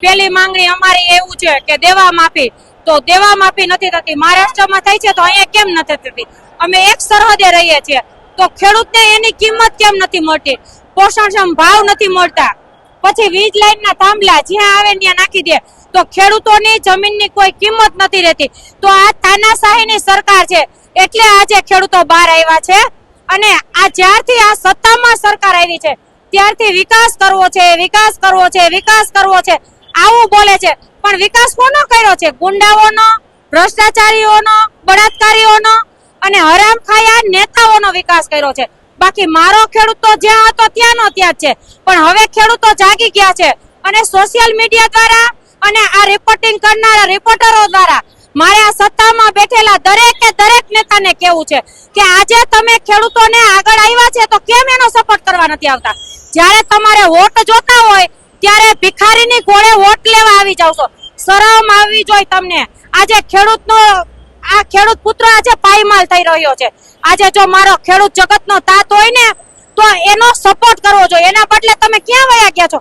પેલી માંગણી અમારી એવું છે કે દેવા માફી, તો દેવા માફી નથી થતી. મહારાષ્ટ્રમાં થાય છે તો અહીંયા કેમ નથી થતી? અમે એક સરહદે રહીએ છીએ તો ખેડૂતને એની કિંમત કેમ નથી મળતી? પોષણક્ષમ ભાવ નથી મળતા. પછી વીજ લાઈનના થાંભલા જ્યાં આવે ત્યાં નાખી દે તો ખેડૂતોની જમીનની કોઈ કિંમત નથી રહેતી. તો આ તાનાશાહીની સરકાર છે એટલે આજે ખેડૂતો બહાર આવ્યા છે. અને આ જ્યારથી આ સત્તામાં સરકાર આવી છે ત્યારથી વિકાસ કરવો છે, વિકાસ કરવો છે, વિકાસ કરવો છે આવું બોલે છે. પણ વિકાસ કોનો કર્યો છે? ગુંડાઓનો, ભ્રષ્ટાચારીઓનો, બળાત્કારીઓનો અને હરામખાયા નેતાઓનો વિકાસ કર્યો છે. બાકી મારો ખેડૂત તો જ્યાં હતો ત્યાંનો ત્યાં જ છે. પણ હવે ખેડૂતો જાગી ગયા છે અને સોશિયલ મીડિયા દ્વારા અને આ રિપોર્ટિંગ કરનારા રિપોર્ટરો દ્વારા મારે આ સત્તામાં બેઠેલા દરેકે દરેક નેતાને કહેવું છે કે આજે તમે ખેડૂતોને આગળ આવ્યા છે તો કેમ એનો સપોર્ટ કરવા નથી આવતા? જ્યારે તમારે વોટ જોતા હોય ત્યારે ભિખારીની ઘોડે વોટ લેવા આવી જાવ છો. શરમ આવવી જોઈએ તમને. આજે ખેડૂત પુત્ર આજે પાયમાલ થઈ રહ્યો છે. આજે જો મારો ખેડૂત જગતનો તાત હોય ને તો એનો સપોર્ટ કરવો જોઈએ. એના બદલે તમે ક્યાં વયા ગયા છો?